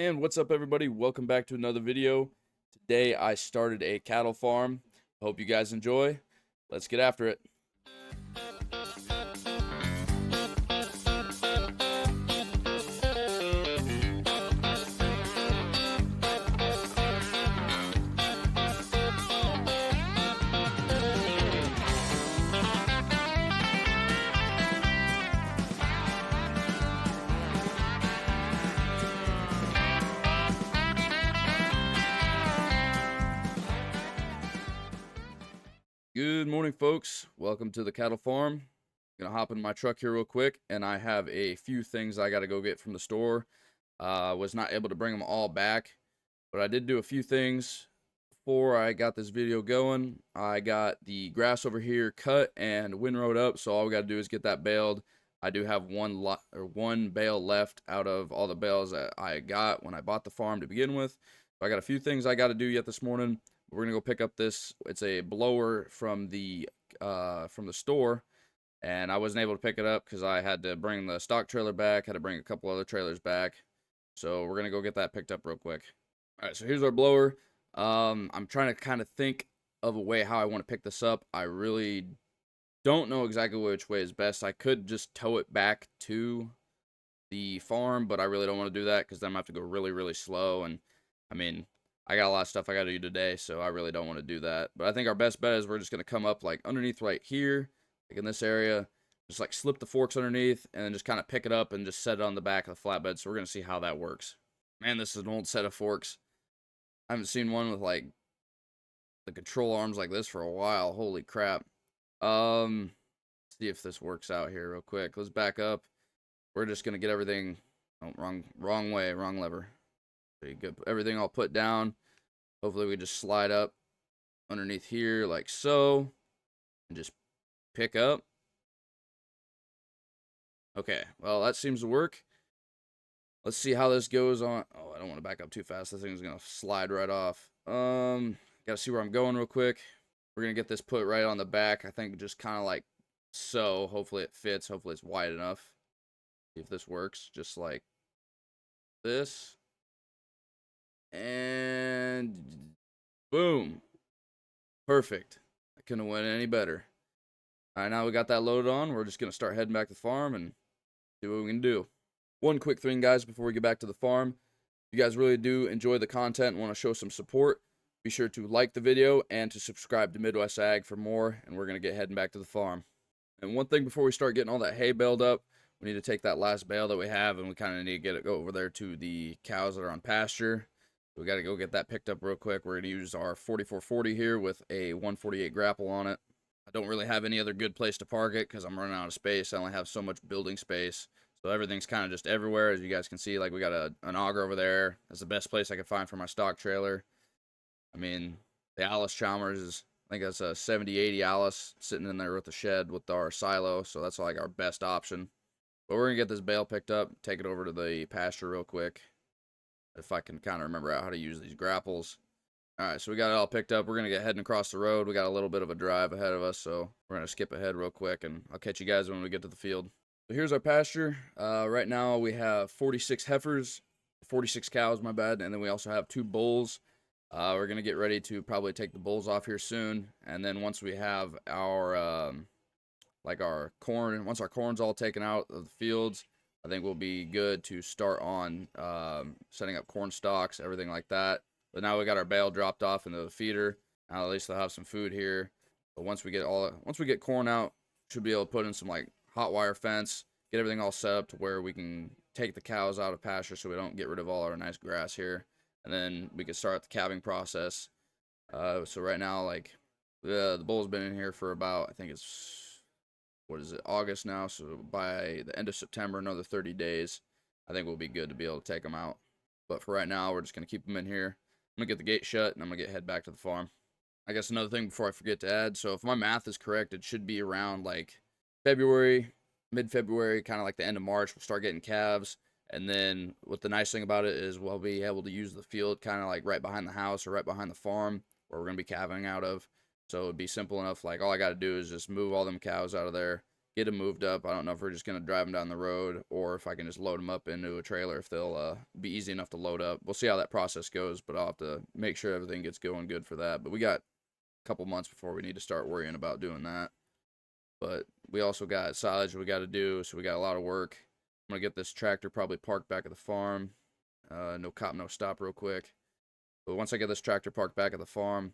And what's up, everybody? Welcome back to another video. Today I started a cattle farm. Hope you guys enjoy. Let's get after it. Good morning, folks. Welcome to the cattle farm. Gonna hop in my truck here real quick, and I have a few things I gotta go get from the store. Was not able to bring them all back, but I did do a few things before I got this video going. I got the grass over here cut and windrowed up, so all we gotta do is get that baled. I do have one bale left out of all the bales that I got when I bought the farm to begin with. So I got a few things I gotta do yet this morning. We're gonna go pick up this. It's a blower from the store, and I wasn't able to pick it up because I had to bring the stock trailer back. Had to bring a couple other trailers back, so we're gonna go get that picked up real quick. All right, so here's our blower. I'm trying to kind of think of a way how I want to pick this up. I really don't know exactly which way is best. I could just tow it back to the farm, but I really don't want to do that because then I'm gonna have to go really, really slow. And I mean, I got a lot of stuff I got to do today, so I really don't want to do that. But I think our best bet is we're just gonna come up like underneath right here, like in this area, just like slip the forks underneath, and then just kind of pick it up and just set it on the back of the flatbed. So we're gonna see how that works. Man, this is an old set of forks. I haven't seen one with like the control arms like this for a while. Holy crap. See if this works out here real quick. Let's back up. We're just gonna get everything. Oh, wrong way, wrong lever. So you get everything all put down. Hopefully we just slide up underneath here like so, and just pick up. Okay, well that seems to work. Let's see how this goes on. Oh, I don't want to back up too fast. This thing's gonna slide right off. Gotta see where I'm going real quick. We're gonna get this put right on the back. I think just kind of like so. Hopefully it fits. Hopefully it's wide enough. See if this works. Just like this. And boom. Perfect. I couldn't have went any better. All right, now we got that loaded on. We're just gonna start heading back to the farm and see what we can do. One quick thing, guys, before we get back to the farm. If you guys really do enjoy the content and want to show some support, be sure to like the video and to subscribe to Midwest Ag for more, and we're going to get heading back to the farm. And one thing before we start getting all that hay baled up, we need to take that last bale that we have, and we kind of need to go over there to the cows that are on pasture. We got to go get that picked up real quick. We're going to use our 4440 here with a 148 grapple on it. I don't really have any other good place to park it because I'm running out of space. I only have so much building space. So everything's kind of just everywhere, as you guys can see. Like we got an auger over there. That's the best place I could find for my stock trailer. I mean, the Alice Chalmers is, I think that's a 70-80 Alice sitting in there with the shed with our silo. So that's like our best option. But we're going to get this bale picked up, take it over to the pasture real quick. If I can kind of remember out how to use these grapples. All right, so we got it all picked up. We're going to get heading across the road. We got a little bit of a drive ahead of us, so we're going to skip ahead real quick, and I'll catch you guys when we get to the field. So here's our pasture. Right now we have 46 heifers, 46 cows, my bad, and then we also have 2 bulls. We're going to get ready to probably take the bulls off here soon, and then once we have our, like our corn, once our corn's all taken out of the fields, I think we'll be good to start on setting up corn stalks, everything like that. But now we got our bale dropped off into the feeder. Now at least they'll have some food here. But once we get corn out, should be able to put in some like hot wire fence, get everything all set up to where we can take the cows out of pasture so we don't get rid of all our nice grass here. And then we can start the calving process. So right now, like, the bull's been in here for about, I think it's, what is it, August now. So by the end of September, another 30 days, I think we'll be good to be able to take them out. But for right now, we're just going to keep them in here. I'm going to get the gate shut, and I'm going to head back to the farm. I guess another thing before I forget to add, so if my math is correct, it should be around, like, February, mid-February, kind of like the end of March, we'll start getting calves. And then what the nice thing about it is we'll be able to use the field kind of like right behind the house or right behind the farm where we're going to be calving out of. So it'd be simple enough, like all I got to do is just move all them cows out of there, get them moved up. I don't know if we're just going to drive them down the road or if I can just load them up into a trailer, if they'll be easy enough to load up. We'll see how that process goes, but I'll have to make sure everything gets going good for that. But we got a couple months before we need to start worrying about doing that. But we also got silage we got to do, so we got a lot of work. I'm going to get this tractor probably parked back at the farm. No cop, no stop real quick. But once I get this tractor parked back at the farm,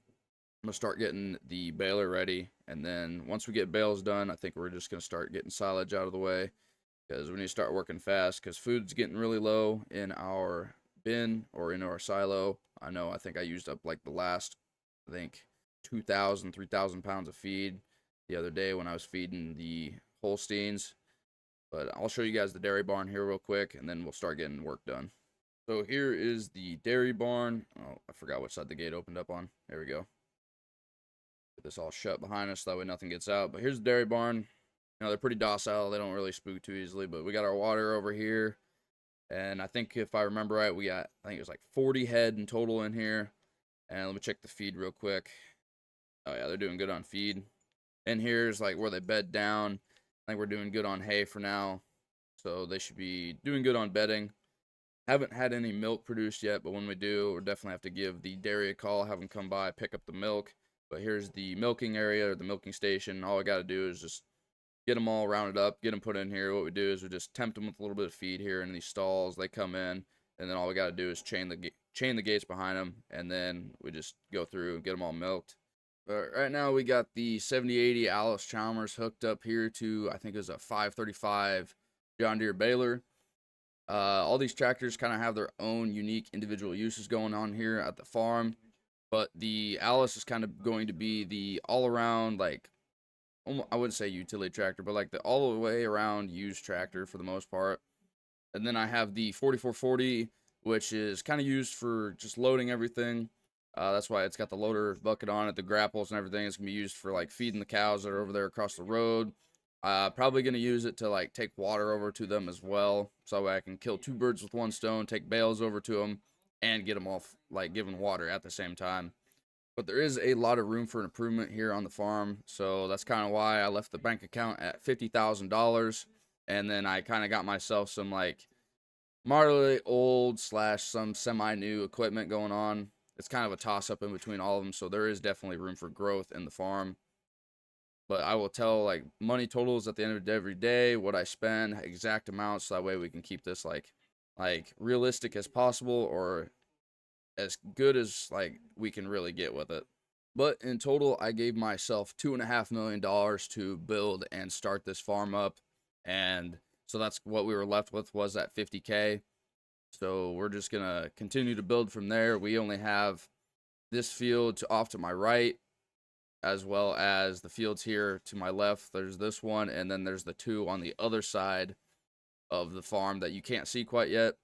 I'm going to start getting the baler ready. And then once we get bales done, I think we're just going to start getting silage out of the way, because we need to start working fast, because food's getting really low in our bin or in our silo. I think I used up like the last, 2,000, 3,000 pounds of feed the other day when I was feeding the Holsteins. But I'll show you guys the dairy barn here real quick, and then we'll start getting work done. So here is the dairy barn. Oh, I forgot which side the gate opened up on. There we go. Get this all shut behind us so that way nothing gets out. But here's the dairy barn. They're pretty docile. They don't really spook too easily. But we got our water over here. And I think if I remember right, I think it was like 40 head in total in here. And let me check the feed real quick. Oh yeah, they're doing good on feed. And here's like where they bed down. I think we're doing good on hay for now. So they should be doing good on bedding. Haven't had any milk produced yet, but when we do, we'll definitely have to give the dairy a call, have them come by, pick up the milk. But here's the milking area, or the milking station. All I got to do is just get them all rounded up, get them put in here. What we do is we just tempt them with a little bit of feed here in these stalls. They come in, and then all we got to do is chain the gates behind them, and then we just go through and get them all milked. But right now we got the 7080 Alice Chalmers hooked up here to, I think it was a 535 John Deere baler. All these tractors kind of have their own unique individual uses going on here at the farm, but the Alice is kind of going to be the all-around, like, I wouldn't say utility tractor, but like the all the way around used tractor for the most part. And then I have the 4440, which is kind of used for just loading everything. That's why it's got the loader bucket on it, the grapples and everything. It's going to be used for like feeding the cows that are over there across the road. Probably going to use it to like take water over to them as well, so I can kill two birds with one stone, take bales over to them, and get them off, like giving water at the same time. But there is a lot of room for improvement here on the farm, so that's kind of why I left the bank account at $50,000, and then I kind of got myself some like moderately old / some semi-new equipment going on. It's kind of a toss-up in between all of them, so there is definitely room for growth in the farm. But I will tell like money totals at the end of every day, what I spend, exact amounts, so that way we can keep this like realistic as possible, or as good as like we can really get with it. But in total, I gave myself $2.5 million to build and start this farm up, and so that's what we were left with, was that 50K. So we're just gonna continue to build from there. We only have this field off to my right, as well as the fields here to my left. There's this one, and then there's the two on the other side of the farm that you can't see quite yet.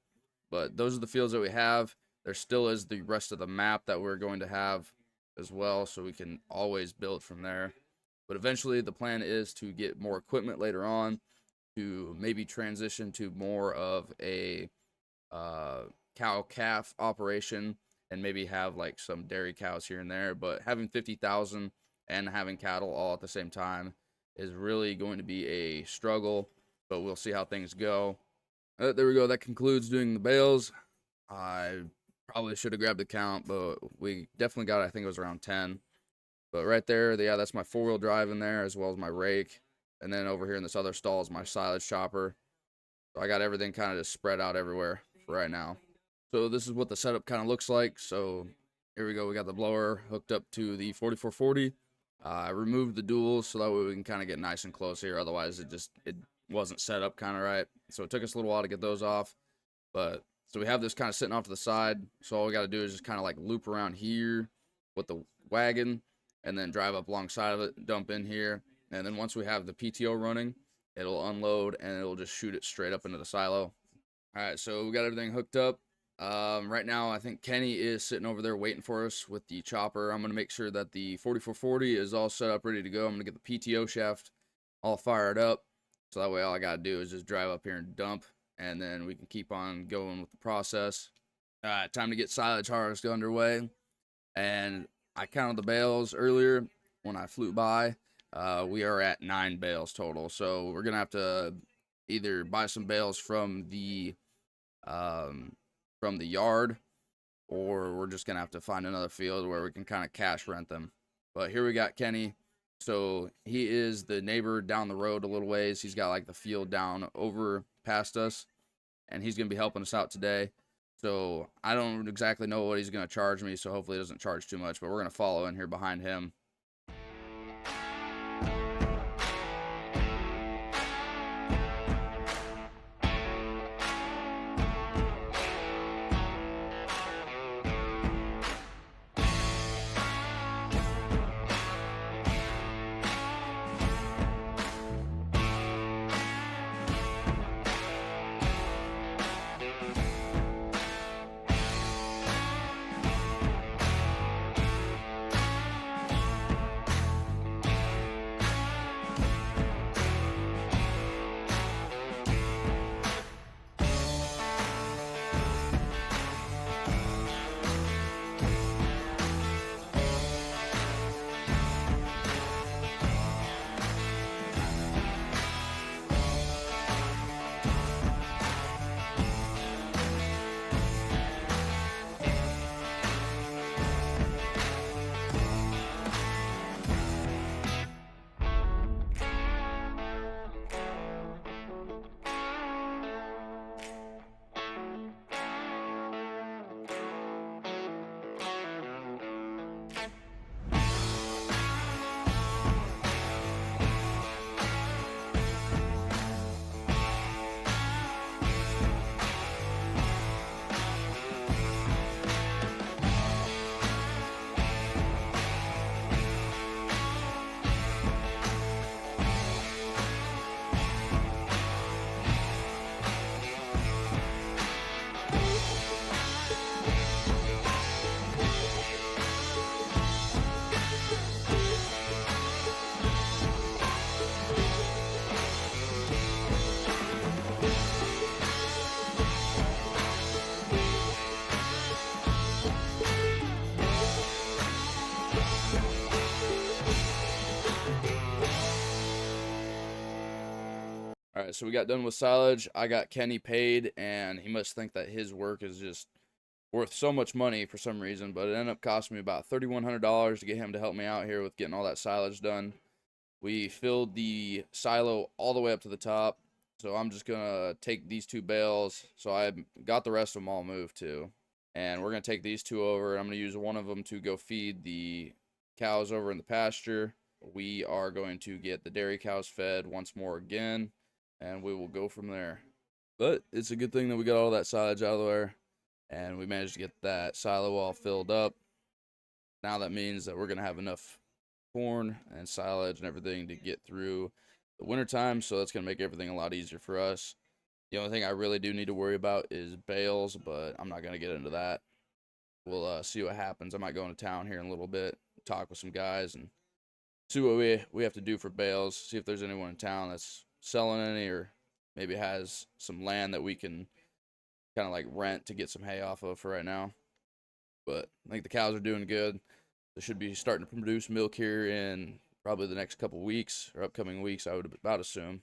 But those are the fields that we have. There still is the rest of the map that we're going to have as well, so we can always build from there. But eventually the plan is to get more equipment later on, to maybe transition to more of a cow-calf operation, and maybe have like some dairy cows here and there. But having 50,000 and having cattle all at the same time is really going to be a struggle, but we'll see how things go. There we go. That concludes doing the bales. I probably should have grabbed the count, but we definitely got, I think it was around 10. But right there, yeah, that's my four-wheel drive in there, as well as my rake. And then over here in this other stall is my silage chopper. So I got everything kind of just spread out everywhere for right now. So this is what the setup kind of looks like. So here we go. We got the blower hooked up to the 4440. I removed the duals so that way we can kind of get nice and close here. Otherwise, it wasn't set up kind of right. So it took us a little while to get those off. But so we have this kind of sitting off to the side. So all we got to do is just kind of like loop around here with the wagon, and then drive up alongside of it, dump in here. And then once we have the PTO running, it'll unload and it'll just shoot it straight up into the silo. All right, so we got everything hooked up. Right now, I think Kenny is sitting over there waiting for us with the chopper. I'm going to make sure that the 4440 is all set up, ready to go. I'm going to get the PTO shaft all fired up, so that way all I got to do is just drive up here and dump, and then we can keep on going with the process. All right, time to get silage harvest underway. And I counted the bales earlier when I flew by, We are at 9 bales total, so we're gonna have to either buy some bales from the yard, or we're just gonna have to find another field where we can kind of cash rent them. But here we got Kenny. So he is the neighbor down the road a little ways. He's got like the field down over past us, and he's gonna be helping us out today. So I don't exactly know what he's gonna charge me, so hopefully he doesn't charge too much, but we're gonna follow in here behind him. All right, so we got done with silage. I got Kenny paid, and he must think that his work is just worth so much money for some reason, but it ended up costing me about $3,100 to get him to help me out here with getting all that silage done. We filled the silo all the way up to the top, so I'm just gonna take these 2 bales. So I got the rest of them all moved too, and we're gonna take these 2 over, and I'm gonna use one of them to go feed the cows over in the pasture. We are going to get the dairy cows fed once more again, and we will go from there. But it's a good thing that we got all that silage out of the way, and we managed to get that silo all filled up. Now that means that we're going to have enough corn and silage and everything to get through the wintertime, so that's going to make everything a lot easier for us. The only thing I really do need to worry about is bales, but I'm not going to get into that. We'll see what happens. I might go into town here in a little bit, talk with some guys, and see what we have to do for bales, see if there's anyone in town that's selling any, or maybe has some land that we can kind of like rent to get some hay off of for right now. But I think the cows are doing good. They should be starting to produce milk here in probably the next couple weeks or upcoming weeks, I would about assume.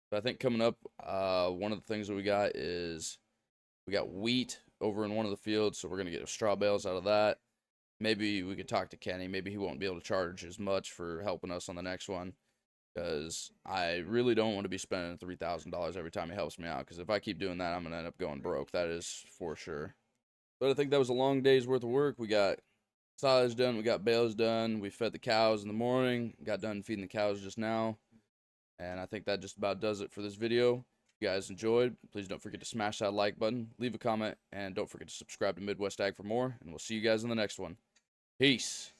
But I think coming up, one of the things that we got is we got wheat over in one of the fields, so we're going to get straw bales out of that. Maybe we could talk to Kenny. Maybe he won't be able to charge as much for helping us on the next one, because I really don't want to be spending $3,000 every time he helps me out, because if I keep doing that, I'm going to end up going broke. That is for sure. But I think that was a long day's worth of work. We got silage done. We got bales done. We fed the cows in the morning. Got done feeding the cows just now. And I think that just about does it for this video. If you guys enjoyed, please don't forget to smash that like button, leave a comment, and don't forget to subscribe to Midwest Ag for more. And we'll see you guys in the next one. Peace.